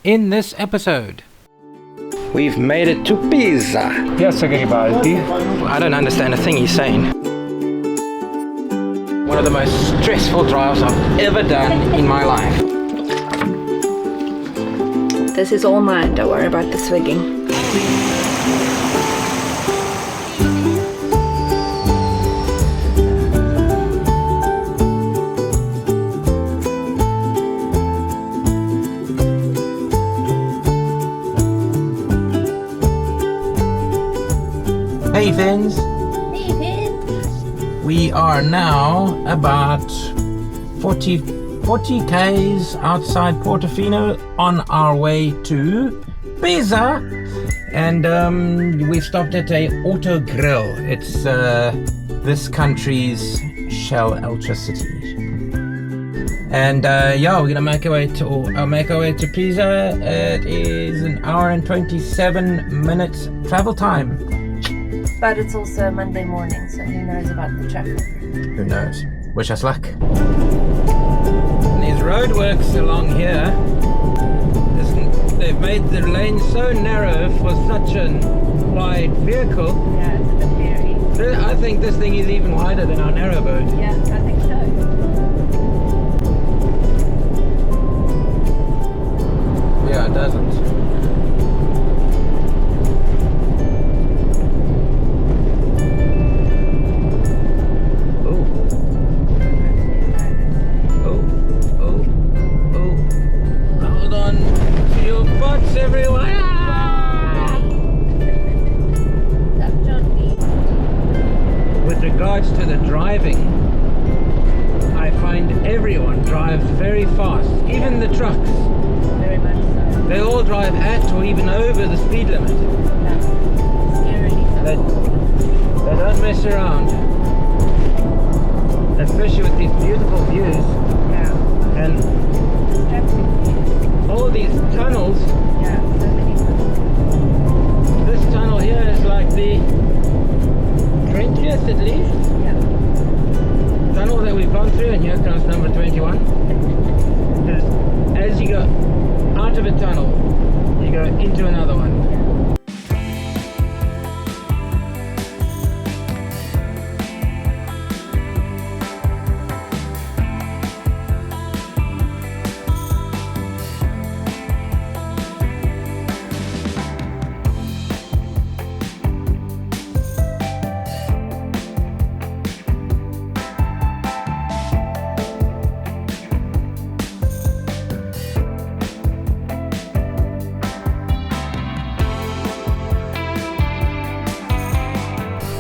in this episode. We've made it to Pisa. Yes, Garibaldi. I don't understand a thing he's saying. One of the most stressful drives I've ever done in my life. This is all mine, don't worry about the swigging. Hey Fins! Hey Fins! We are now about 40 k's outside Portofino on our way to Pisa, and we've stopped at a auto grill. It's this country's Shell electricity, and yeah, we're gonna make our way to Pisa. It is an hour and 27 minutes travel time. But it's also Monday morning, so who knows about the traffic? Who knows? Wish us luck. And these roadworks along here, they've made the lane so narrow for such a wide vehicle. Yeah, it's a bit hairy. I think this thing is even wider than our narrowboat. Yeah, I think so. Yeah, it doesn't. Everywhere. With regards to the driving, I find everyone drives very fast, even the trucks. Very much so. They all drive at or even over the speed limit. Yeah. Scarily so. They don't mess around, especially with these beautiful views. Yeah. And all these tunnels. Yeah, so many tunnels. This tunnel here is like the 20th at least. Yeah. Tunnel that we've gone through, and here comes number 21. As you go out of a tunnel, you go into another one.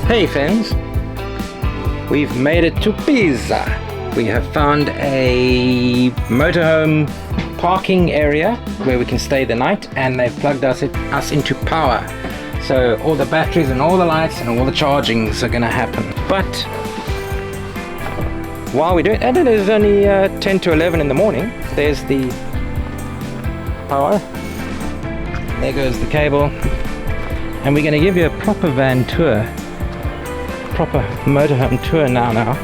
Hey Fins, we've made it to Pisa. We have found a motorhome parking area where we can stay the night, and they've plugged us into power. So all the batteries and all the lights and all the chargings are gonna happen. But while we do it, and it is only 10 to 11 in the morning, there's the power. There goes the cable. And we're gonna give you a proper van tour. Proper motorhome tour now.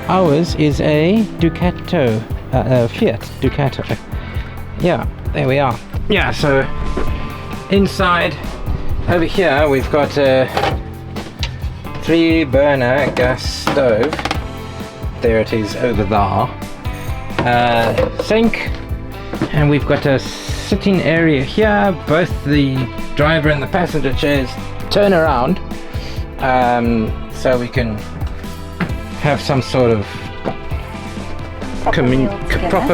Ours is a Ducato, Fiat Ducato. Yeah, there we are. Yeah, so inside over here we've got a 3-burner gas stove. There it is over there. Sink. And we've got a sitting area here. Both the driver and the passenger chairs turn around, so we can have some sort of proper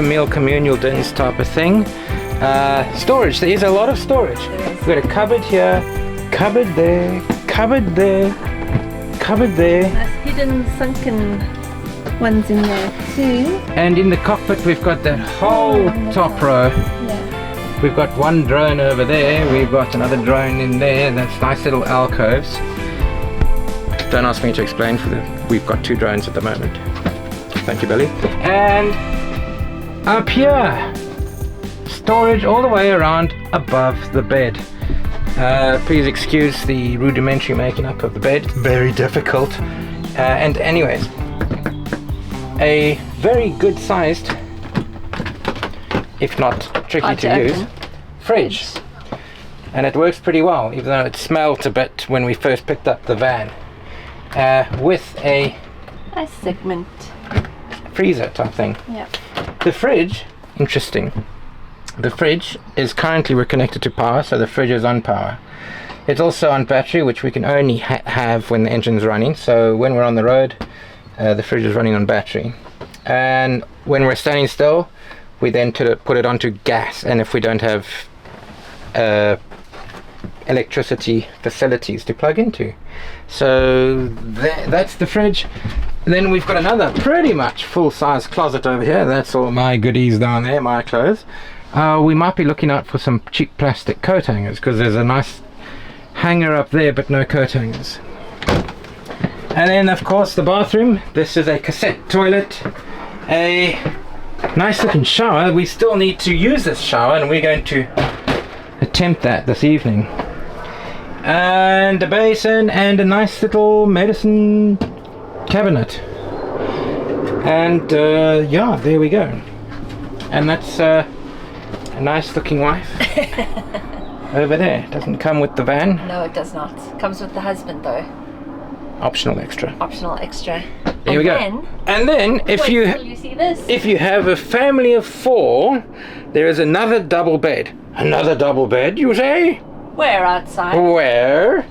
meal, communal dinners type of thing. Storage, there is a lot of storage. We've got a cupboard here, cupboard there, cupboard there, cupboard there. Nice hidden sunken ones in there too. And in the cockpit we've got that whole top row. Yeah. We've got one drone over there, we've got another drone in there. That's nice little alcoves. Don't ask me to explain we've got 2 drones at the moment. Thank you, Billy. And up here, storage all the way around above the bed. Please excuse the rudimentary making up of the bed. Very difficult. And anyways, a very good sized, if not tricky to use, fridge. And it works pretty well, even though it smelled a bit when we first picked up the van. With a segment freezer type thing. Yeah. The fridge, interesting. The fridge is currently we're connected to power, so the fridge is on power. It's also on battery, which we can only have when the engine's running. So when we're on the road, the fridge is running on battery. And when we're standing still, we then put it onto gas. And if we don't have electricity facilities to plug into, so that's the fridge. Then we've got another pretty much full-size closet over here. That's all my goodies down there, my clothes. We might be looking out for some cheap plastic coat hangers, because there's a nice hanger up there but no coat hangers. And then of course the bathroom. This is a cassette toilet, a nice looking shower. We still need to use this shower, and we're going to attempt that this evening. And a basin and a nice little medicine cabinet. And yeah, there we go. And that's a nice looking wife over there. Doesn't come with the van. No, it does not. Comes with the husband though. Optional extra. Optional extra. There we go. And then if you see this? If you have a family of 4, there is another double bed. Another double bed, you say? Where outside? Where?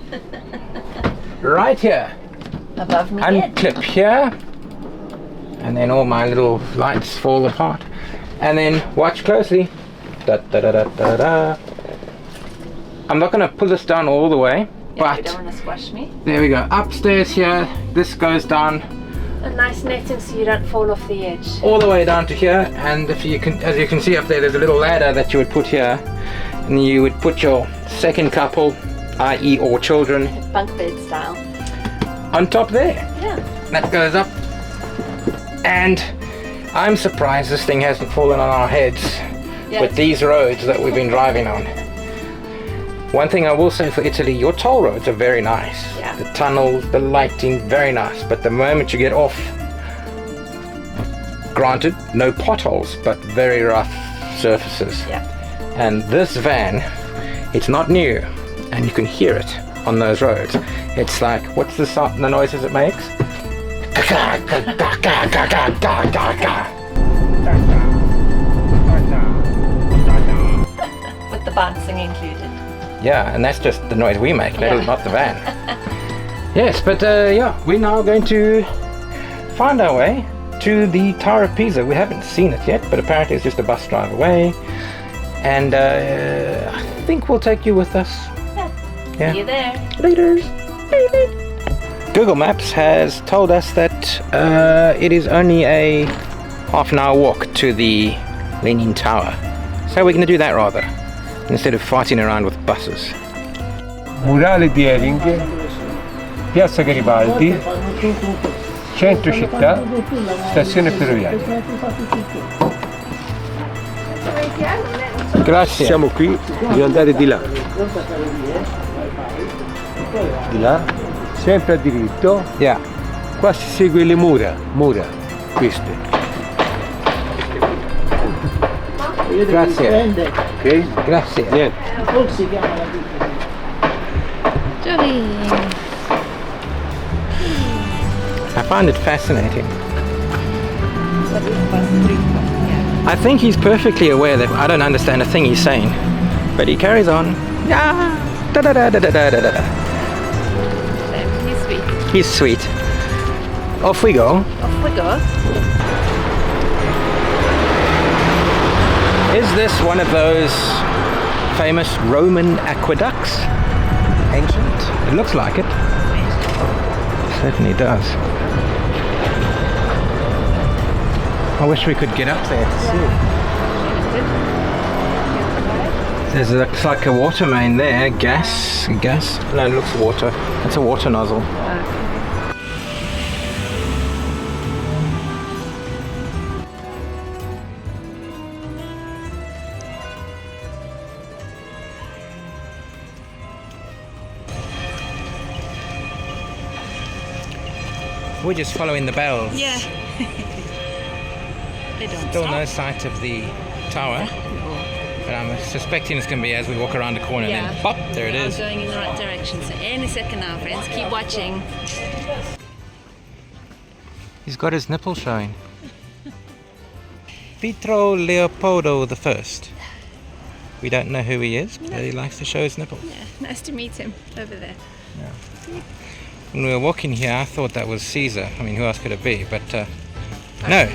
Right here. Above me. Head. Unclip here. And then all my little lights fall apart. And then watch closely. Da, da, da, da, da, da. I'm not going to pull this down all the way. Yeah, but you don't want to squash me. There we go. Upstairs here. This goes down. A nice netting so you don't fall off the edge. All the way down to here. And if you can, as you can see up there, there's a little ladder that you would put here. And you would put your second couple, i.e. or children, bunk bed style, on top there. Yeah. That goes up. And I'm surprised this thing hasn't fallen on our heads with these roads that we've been driving on. One thing I will say for Italy, your toll roads are very nice. Yeah. The tunnels, the lighting, very nice. But the moment you get off, granted, no potholes, but very rough surfaces. Yeah. And this van, it's not new, and you can hear it on those roads. It's like, what's the sound, the noises it makes? With the bouncing included. Yeah, and that's just the noise we make, not the van. Yes, but yeah, we're now going to find our way to the Tower of Pisa. We haven't seen it yet, but apparently it's just a bus drive away. And I think we'll take you with us. Yeah. See you there. Later. Google Maps has told us that it is only a half-an-hour walk to the Leaning Tower. So we're going to do that rather, instead of fighting around with buses. Murale di Eling, Piazza Garibaldi, centro città, stazione ferroviaria. Grazie. Siamo qui, bisogna andare di là. Di là, sempre a diritto. Yeah. Qua si segue le mura, queste. Grazie. Ok? Grazie. Niente. I find it fascinating. I think he's perfectly aware that I don't understand a thing he's saying, but he carries on. Yeah. Da da da da da da da. He's sweet. He's sweet. Off we go. Off we go. Is this one of those famous Roman aqueducts? Ancient? It looks like it. Certainly does. I wish we could get up there to see. Looks like a water main there. Gas? No, it looks water. It's a water nozzle. we're just following the bells. Yeah. They don't Still stop. no sight of the tower, but I'm suspecting it's going to be as we walk around the corner and then pop, there it is. We're going in the right direction. So any second now, friends. Keep watching. He's got his nipple showing. Pietro Leopoldo I. We don't know who he is, but he likes to show his nipple. Yeah, nice to meet him over there. When we were walking here, I thought that was Caesar. I mean, who else could it be? But no.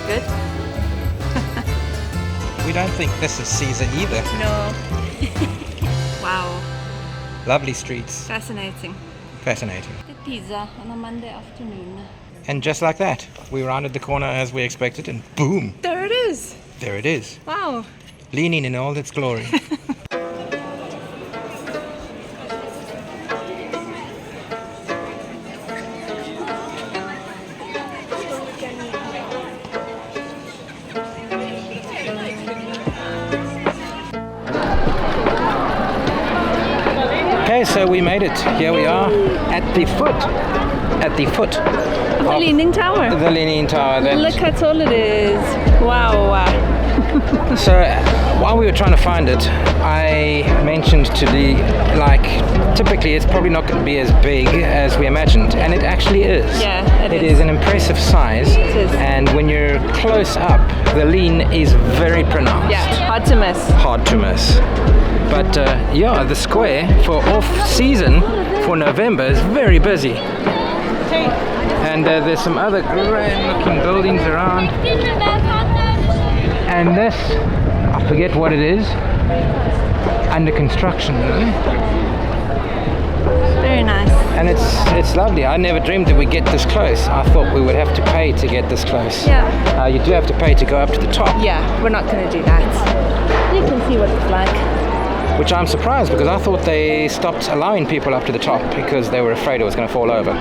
Good? We don't think this is Caesar either. No. Wow. Lovely streets. Fascinating. Fascinating. At Pisa on a Monday afternoon. And just like that, we rounded the corner as we expected, and boom! There it is. There it is. Wow. Leaning in all its glory. Okay, so we made it. Here we are at the foot The Leaning Tower. the Leaning Tower. Look how tall it is. Wow. So while we were trying to find it, I mentioned to the, typically it's probably not going to be as big as we imagined, and it actually is. Yeah, it is an impressive size, It is. and when you're close up, the lean is very pronounced. Yeah, hard to miss. Hard to miss. But yeah, the square for off-season for November is very busy. And there's some other grand-looking buildings around. And this, I forget what it is, under construction. Very nice. And it's lovely. I never dreamed that we'd get this close. I thought we would have to pay to get this close. Yeah. You do have to pay to go up to the top. Yeah, we're not going to do that. You can see what it's like. Which I'm surprised, because I thought they stopped allowing people up to the top because they were afraid it was going to fall over.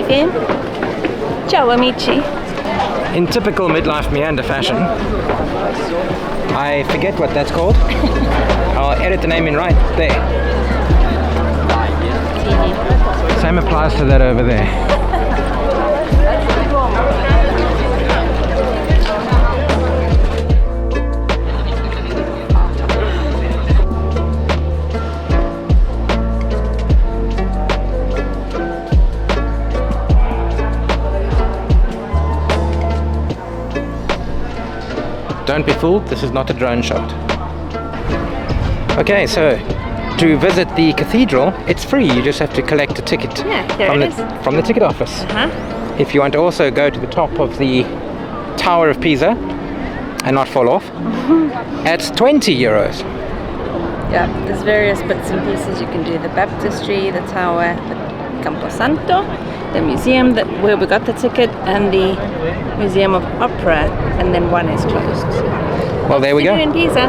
Hey, ciao amici. In typical midlife Meander fashion, I forget what that's called. I'll edit the name in right there. Same applies to that over there. Don't be fooled, this is not a drone shot. Okay, so to visit the cathedral, it's free. You just have to collect a ticket from the ticket office. If you want to also go to the top of the Tower of Pisa and not fall off, it's 20 euros. Yeah, there's various bits and pieces. You can do the baptistry, the tower, the Camposanto, the museum where we got the ticket, and the Museum of Opera, and then one is closed. Well, there we go. See you in Pisa.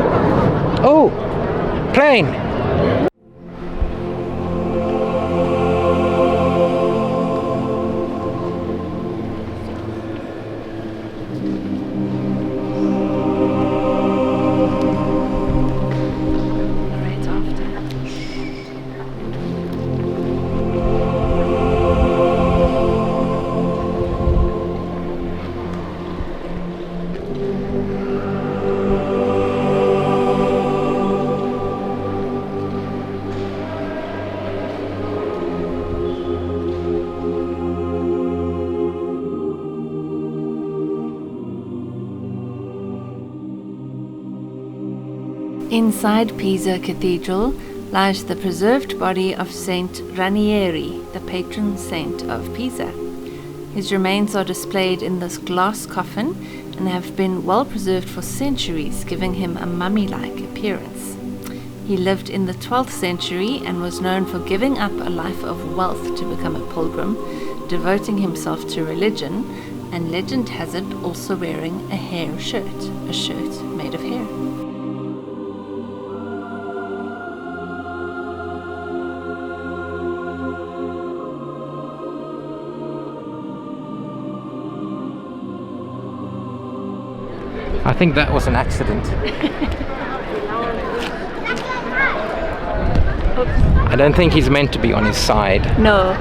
Oh, plane! Right after. Inside Pisa Cathedral lies the preserved body of Saint Ranieri, the patron saint of Pisa. His remains are displayed in this glass coffin and have been well preserved for centuries, giving him a mummy-like appearance. He lived in the 12th century and was known for giving up a life of wealth to become a pilgrim, devoting himself to religion, and legend has it also wearing a hair shirt, a shirt made of hair. I think that was an accident. I don't think he's meant to be on his side. No.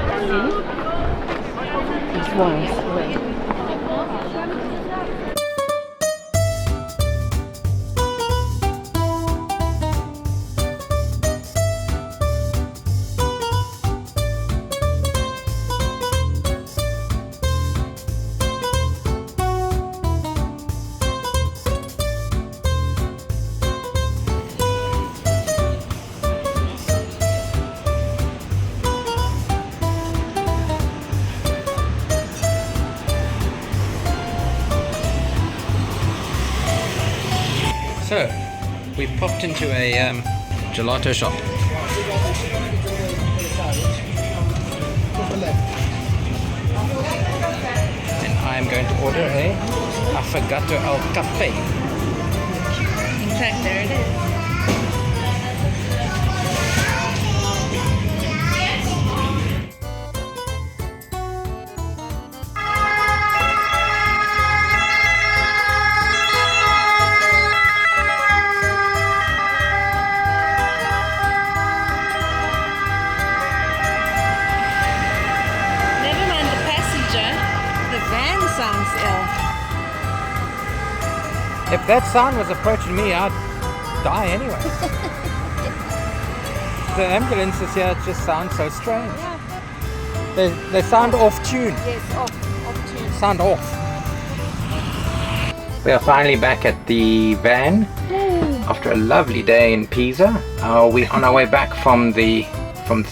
So, we've popped into a gelato shop. And I'm going to order a affogato al caffè. In fact, there it is. If that sound was approaching me, I'd die anyway. The ambulances here just sound so strange. They sound off tune. Yes, off tune. Sound off. We are finally back at the van after a lovely day in Pisa. We're on our way back from the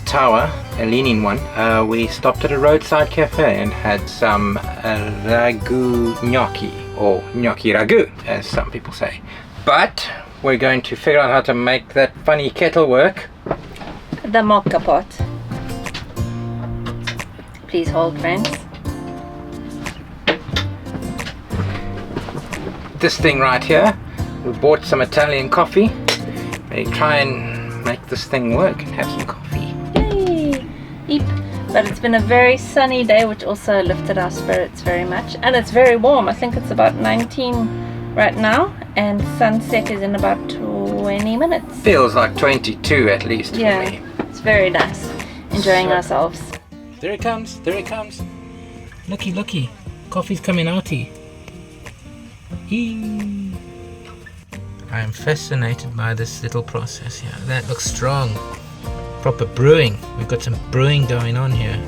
tower, a leaning one. We stopped at a roadside cafe and had some ragu gnocchi, or gnocchi ragu, as some people say. But we're going to figure out how to make that funny kettle work. The Moka pot. Please hold, friends. This thing right here, we bought some Italian coffee. Maybe try and make this thing work and have some coffee. Yay! Eep. But it's been a very sunny day, which also lifted our spirits very much. And it's very warm. I think it's about 19 right now, and sunset is in about 20 minutes. Feels like 22 at least for me. It's very nice. Enjoying ourselves. There it comes, there it comes. Looky, looky. Coffee's coming outy. I am fascinated by this little process here. That looks strong. Proper brewing. We've got some brewing going on here.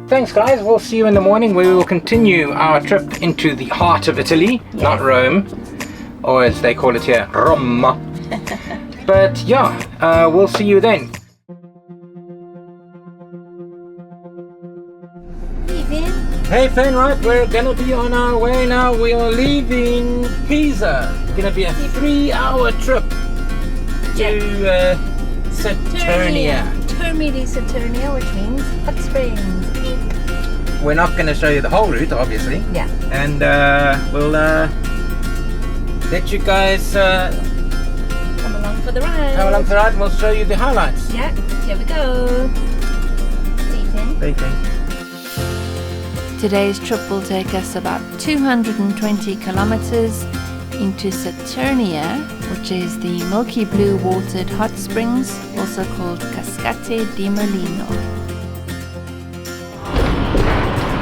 Thanks guys, we'll see you in the morning where we will continue our trip into the heart of Italy, not Rome, or as they call it here, Roma. But yeah, we'll see you then. Hey Fen, right, we're gonna be on our way now. We are leaving Pisa. It's gonna be a 3-hour trip to Saturnia. Termini Saturnia, which means hot springs. We're not going to show you the whole route, obviously. Yeah. And we'll let you guys Come along for the ride. come along for the ride and we'll show you the highlights. Yeah, here we go. Bacon. Today's trip will take us about 220 kilometers into Saturnia, which is the milky blue watered hot springs, also called Cascate di Molino.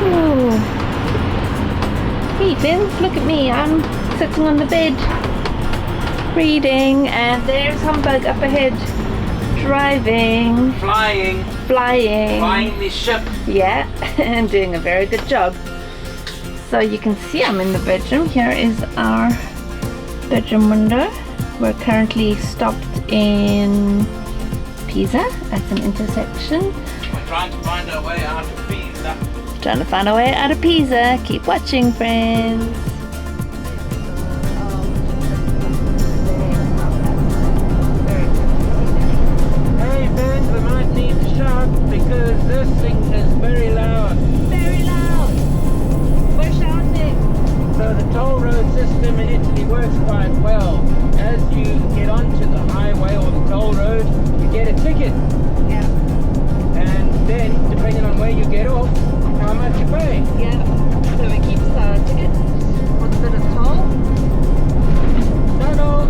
Ooh. Hey Vince, look at me, I'm sitting on the bed reading, and there's Hamburg up ahead. driving, flying the ship. yeah, and doing a very good job. So you can see I'm in the bedroom. Here is our bedroom window. We're currently stopped in Pisa at an intersection. We're trying to find our way out of Pisa. Trying to find our way out of Pisa. Keep watching, friends. Hey fans, we might need to shout because this thing is very loud. Very loud. We're shouting. So the toll road system in Italy works quite well. As you get onto the highway or the toll road, you get a ticket. Yeah. And then, depending on where you get off, how much you pay. Yeah. So we keep our tickets with a bit of toll. Tunnel!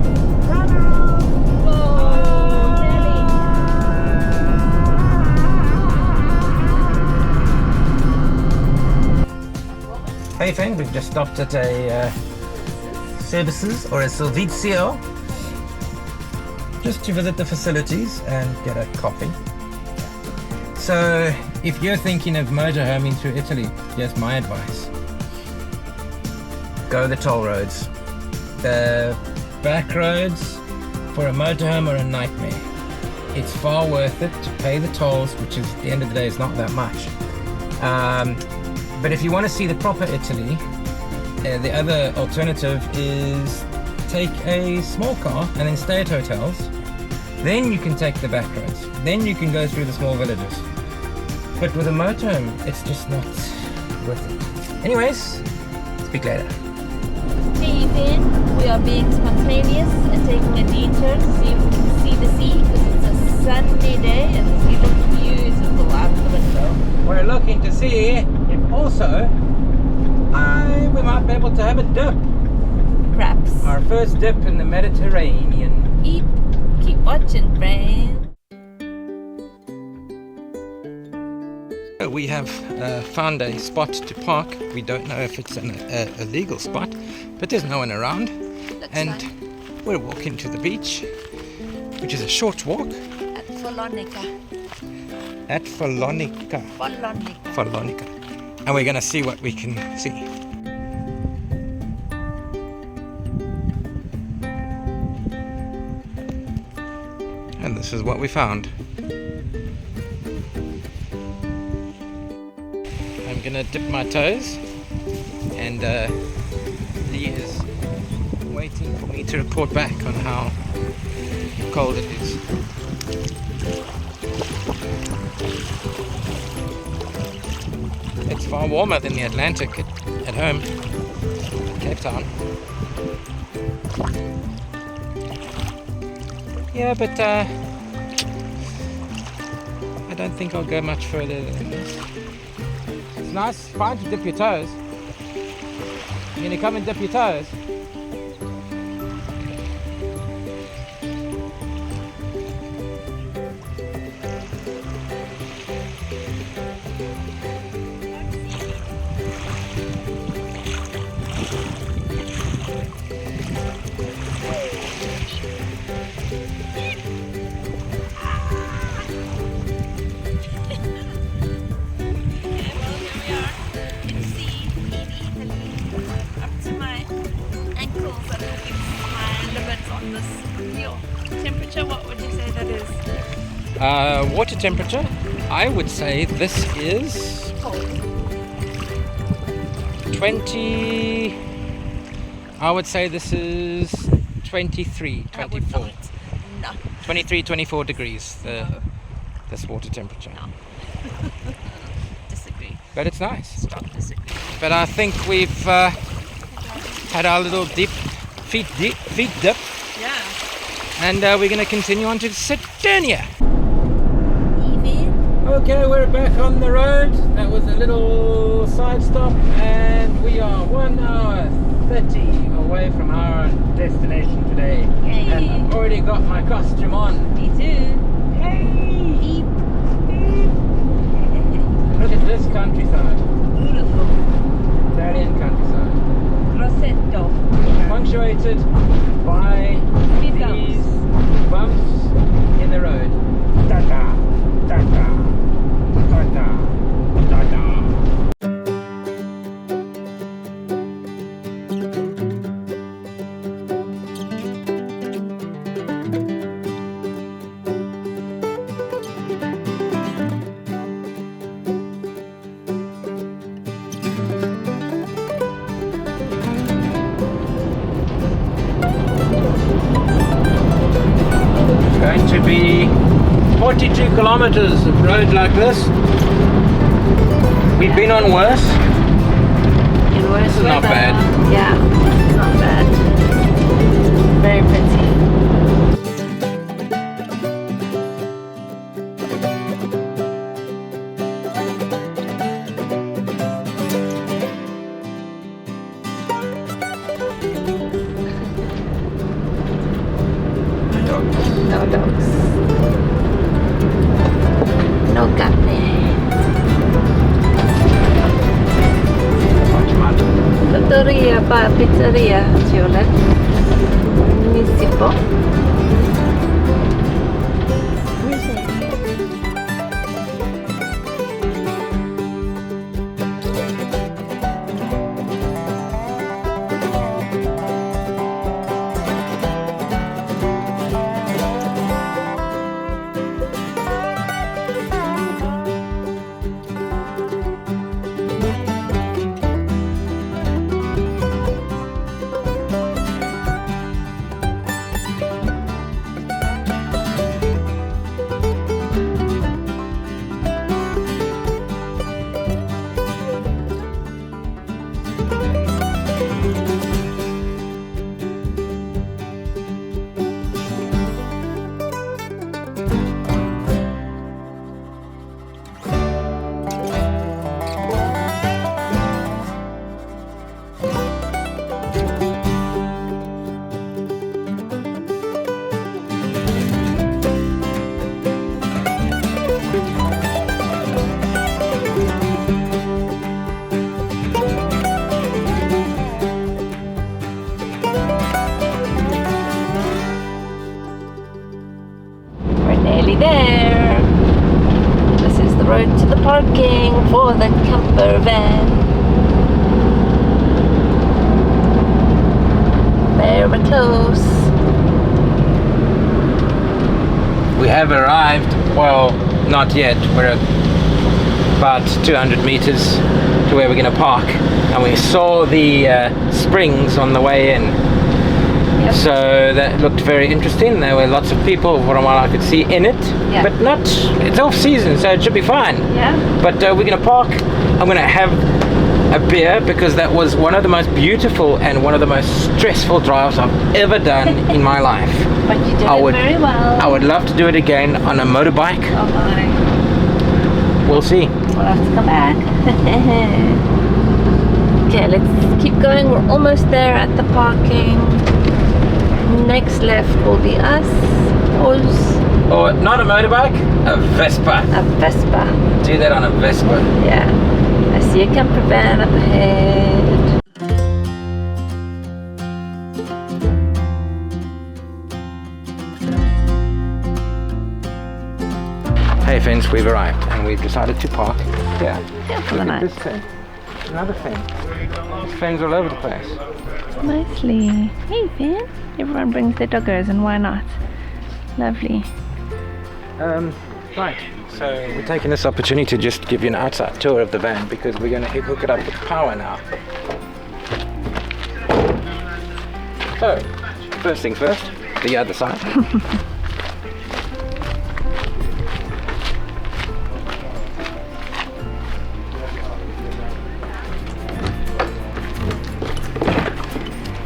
Hey friend, we've just stopped at a services or a servizio just to visit the facilities and get a coffee. So if you're thinking of motorhoming through Italy, here's my advice. Go the toll roads. The back roads for a motorhome are a nightmare. It's far worth it to pay the tolls, which is at the end of the day is not that much. But if you want to see the proper Italy, the other alternative is take a small car and then stay at hotels. Then you can take the back roads. Then you can go through the small villages. But with a motorhome, it's just not worth it. Anyways, speak later. Hey Ethan, we are being spontaneous and taking a detour to see if we can see the sea because it's a sunny day and the sea looks beautiful out the window. We're looking to see if also we might be able to have a dip. Perhaps. Our first dip in the Mediterranean. Keep watching, friends. We have found a spot to park. We don't know if it's a legal spot, but there's no one around. And we're walking to the beach, which is a short walk. At Follonica. At Follonica. And we're going to see what we can see. And this is what we found. I'm gonna dip my toes, and Lee is waiting for me to report back on how cold it is. It's far warmer than the Atlantic at home, Cape Town. Yeah, but I don't think I'll go much further than this. It's nice, fine to dip your toes. You're gonna come and dip your toes? Temperature, what would you say that is? Water temperature, I would say this is Cold. 20. I would say this is 23, 24. No. 23, 24 degrees, this water temperature. No. Disagree. But it's nice. Strong disagree. But I think we've had our little feet dip. Yeah. And we're going to continue on to Saturnia. Evie. Okay, we're back on the road. That was a little side stop, and we are 1 hour 30 away from our destination today. Yay. And I've already got my costume on. Me too. Hey! Beep. Look at this countryside. Beautiful. Italian countryside. Rossetto. Punctuated by Speed these bumps in the road. 52 kilometers of road like this. We've been on worse. In worse This is not weather. bad. Yeah, not bad. Very pretty. No dogs. No carne. Trattoria, pizzeria, Giulia. Municipio. There. This is the road to the parking for the camper van. Very close. We have arrived. Well, not yet. We're at about 200 meters to where we're going to park, and we saw the springs on the way in. Yep. So that looked very interesting. There were lots of people from what I could see in it, Yeah. but not. It's off season, so it should be fine. Yeah. But we're going to park. I'm going to have a beer because that was one of the most beautiful and one of the most stressful drives I've ever done in my life. But you did it very well. I would love to do it again on a motorbike. Oh my. We'll see. We'll have to come back. Okay, let's keep going. We're almost there at the parking. Next left will be us. Or not a motorbike, a Vespa. A Vespa. Do that on a Vespa. Yeah. I see a camper van up ahead. Hey friends, we've arrived and we've decided to park here. Yeah, for the Look at night. this thing. Another thing. There's fans all over the place. Nicely. Hey, Finn. Everyone brings their doggers, and why not? Lovely. Right, so we're taking this opportunity to just give you an outside tour of the van because we're going to hook it up with power now. So, first things first, the other side.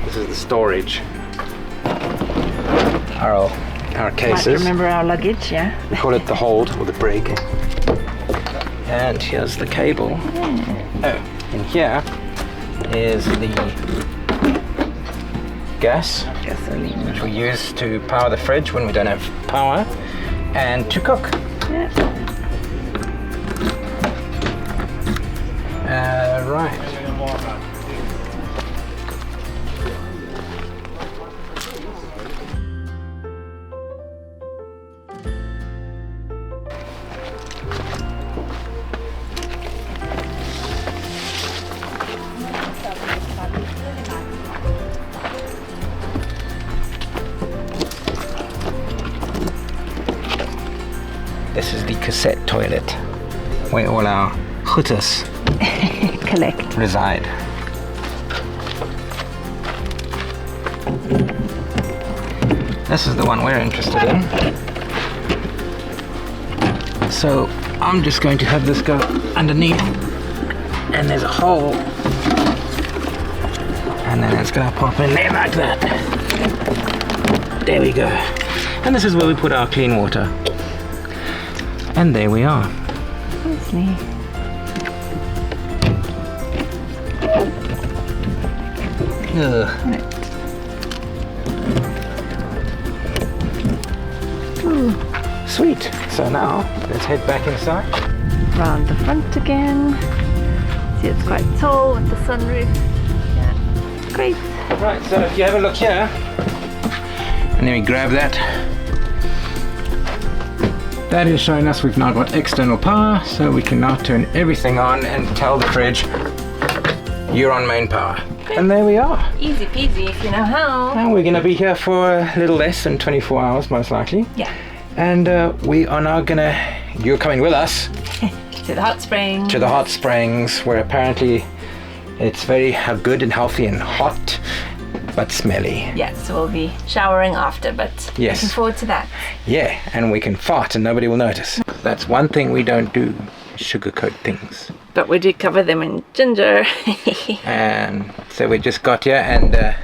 This is the storage. Our cases. Might remember our luggage, yeah? We call it the hold or the brake. And here's the cable. Oh, and here is the gas, Gasoline. which we use to power the fridge when we don't have power, and to cook. Yeah. Right. This is the cassette toilet, where all our hutas Collect. reside. This is the one we're interested in. So I'm just going to have this go underneath, and there's a hole, and then it's gonna pop in there like that. There we go. And this is where we put our clean water. And there we are. Lovely. Ugh. Right. Ooh. Sweet. So now let's head back inside. Round the front again. See, it's quite tall with the sunroof. Yeah, great. Right, so if you have a look here, and then we grab that. That is showing us we've now got external power, so we can now turn everything on and tell the fridge, you're on main power. And there we are. Easy peasy if you know how. And we're going to be here for a little less than 24 hours, most likely. Yeah. And we are now going to, you're coming with us. To the hot springs. To the hot springs, where apparently it's very good and healthy and hot, but smelly. Yes, so we'll be showering after, but Yes. looking forward to that. Yeah, and we can fart and nobody will notice. That's one thing we don't do, sugarcoat things. But we do cover them in ginger. And so we just got here and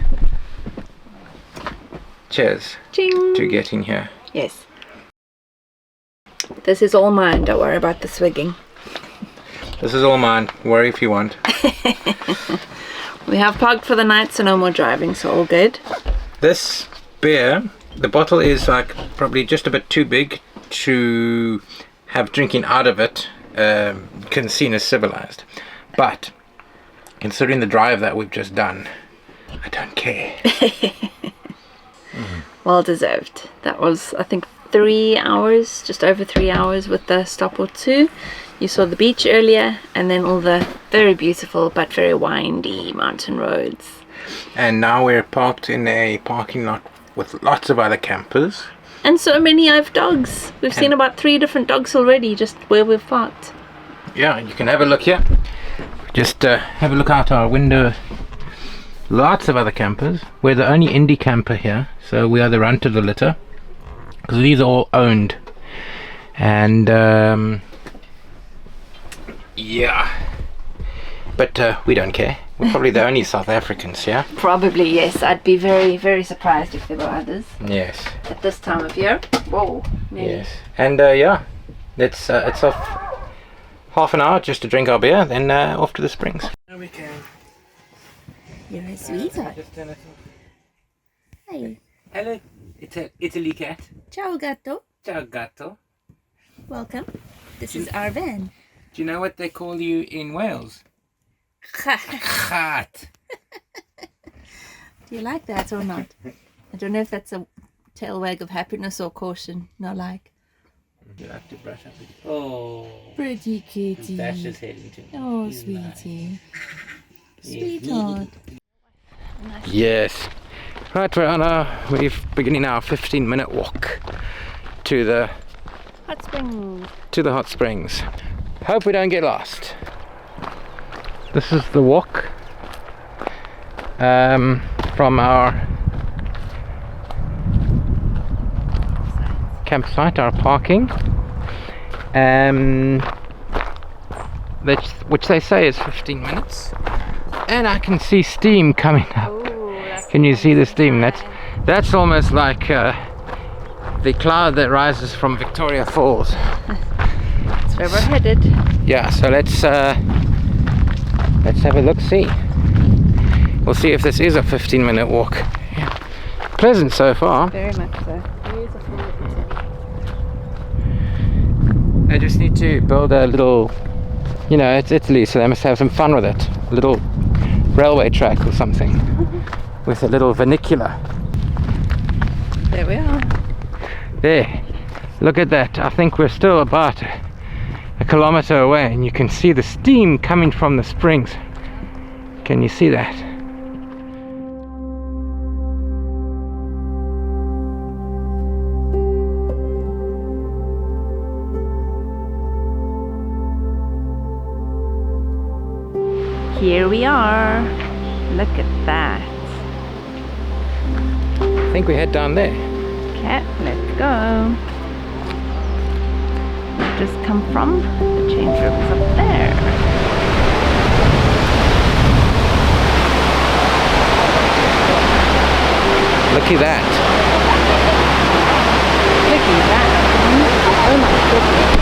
cheers Ching. to getting here. Yes. This is all mine, don't worry about the swigging. This is all mine, worry if you want. We have parked for the night, so no more driving, so all good. This beer, the bottle is like probably just a bit too big to have drinking out of it, seen as civilized. But considering the drive that we've just done, I don't care. Well deserved. That was, I think, 3 hours, just over 3 hours with the stop or two. You saw the beach earlier, and then all the very beautiful but very windy mountain roads. And now we're parked in a parking lot with lots of other campers. And so many of dogs. We've seen about 3 different dogs already just where we've parked. Yeah, you can have a look here. Just have a look out our window. Lots of other campers. We're the only indie camper here, so we are the runt of the litter. Because these are all owned. And yeah. But we don't care. We're probably the only South Africans here. Probably, yes. I'd be very, very surprised if there were others Yes. at this time of year. Whoa. Nearly. Yes. And yeah, it's off half an hour just to drink our beer, then off to the springs. There we go. You're a sweetheart. Just turn it off. Hi. Hello, it's a Italy cat. Ciao, gatto. Ciao gatto. Welcome. This is our van. Do you know what they call you in Wales? Cat. Do you like that or not? I don't know if that's a tail wag of happiness or caution. No, like. Would you like to brush up? Oh. Pretty kitty. Bash his head into me. Oh, He's sweetie. Yes. Sweetheart. Yes. Right, we're beginning our 15-minute walk to the Hot springs. hot springs. Hope we don't get lost. This is the walk from our campsite, our parking, which they say is 15 minutes. And I can see steam coming up. Can you see the steam? That's almost like the cloud that rises from Victoria Falls. That's where we're headed. Yeah, so let's have a look, see. We'll see if this is a 15-minute walk. Yeah. Pleasant so far. Very much so. Beautiful. I just need to build a little, it's Italy, so they must have some fun with it. A little railway track or something. With a little vernacular. There we are. There. Look at that. I think we're still about a kilometer away, and you can see the steam coming from the springs. Can you see that? Here we are. Look at that. I think we head down there. Okay, let's go. just come from. The change room is up there. Look at that. Look at that. Oh my goodness.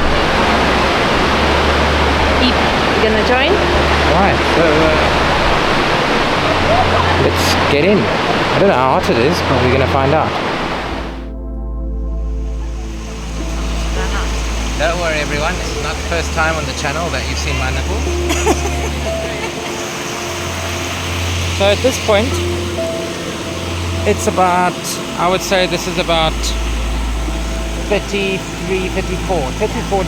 Eep, you gonna join? Right, so let's get in. I don't know how hot it is, but we're gonna find out. Don't worry everyone, this is not the first time on the channel that you've seen my nipple. So at this point, it's about, I would say this is about 34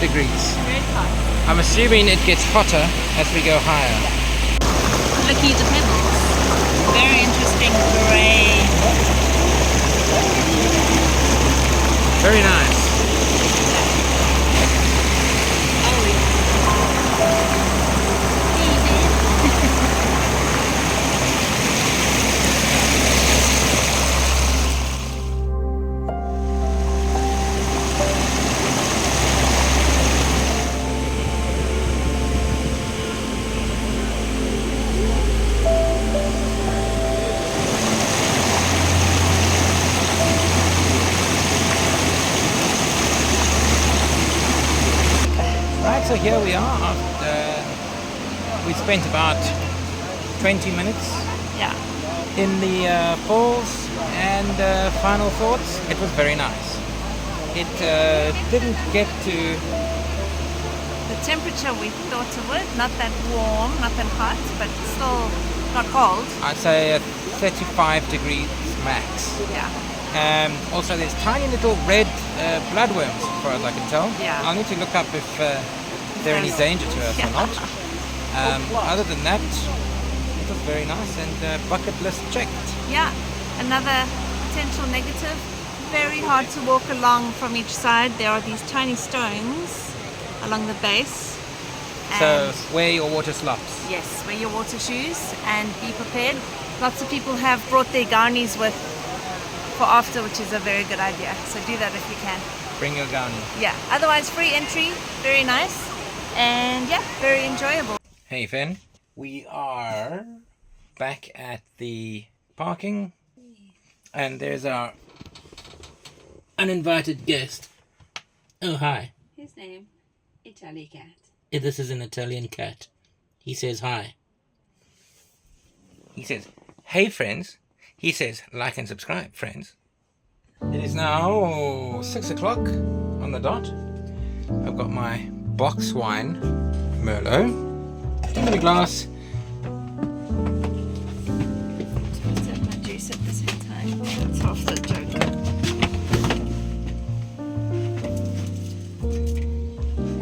degrees. Very hot. I'm assuming it gets hotter as we go higher. Looky the pebbles. Very interesting grey. Very nice. So here we are. We spent about 20 minutes in the falls, and final thoughts, it was very nice. It didn't get to The temperature we thought it would, not that warm, not that hot, but still not cold. I'd say 35 degrees max. Yeah. Also there's tiny little red bloodworms as far as I can tell. Yeah. I'll need to look up if they're any danger to us or not. Other than that, it was very nice and bucket list checked. Yeah, another potential negative. Very hard to walk along from each side. There are these tiny stones along the base. So wear your water slops. Yes, wear your water shoes and be prepared. Lots of people have brought their gownies with for after, which is a very good idea. So do that if you can. Bring your gownie. Yeah, otherwise free entry, very nice. And yeah, very enjoyable. Hey Finn, we are back at the parking and there's our uninvited guest. Oh hi. His name, Italy cat. This is an Italian cat. He says hi. He says, hey friends. He says, like and subscribe friends. It is now 6 o'clock on the dot. I've got my box wine, Merlot, in the glass. Sip my juice at the same time. That's half the joke.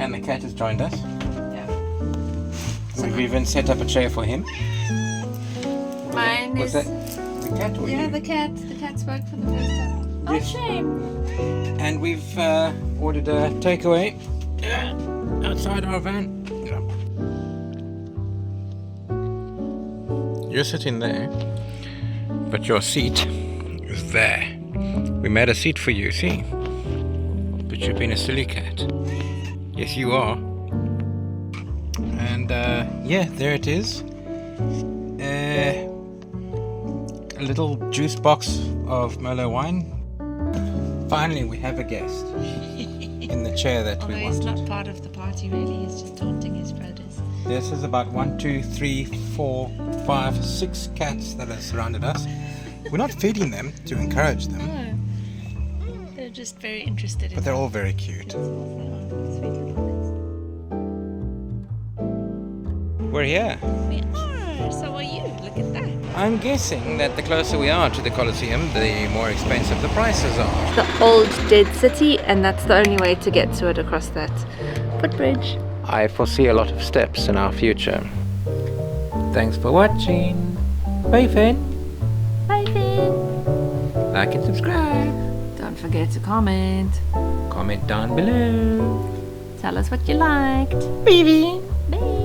And the cat has joined us. Yeah. We've even set up a chair for him. Mine Was is... that the cat or Yeah, you? the cat spoke for the first time. Oh, Yes. shame. And we've ordered a takeaway outside our van. You're sitting there, but your seat is there. We made a seat for you, see? But you've been a silly cat. Yes, you are. And yeah, there it is. A little juice box of Merlot wine. Finally, we have a guest in the chair that Although we he's wanted. not part of the party really, he's just taunting his brothers. This is about 1, 2, 3, 4, 5, 6 cats that have surrounded us. We're not feeding them to encourage them, No, they're just very interested in but they're all very cute. We're here. We are, so are you, look at that. I'm guessing that the closer we are to the Colosseum, the more expensive the prices are. The old dead city, and that's the only way to get to it across that footbridge. I foresee a lot of steps in our future. Thanks for watching. Bye, Finn. Bye then. Like and subscribe. Don't forget to comment. Comment down below. Tell us what you liked. Baby. Bye.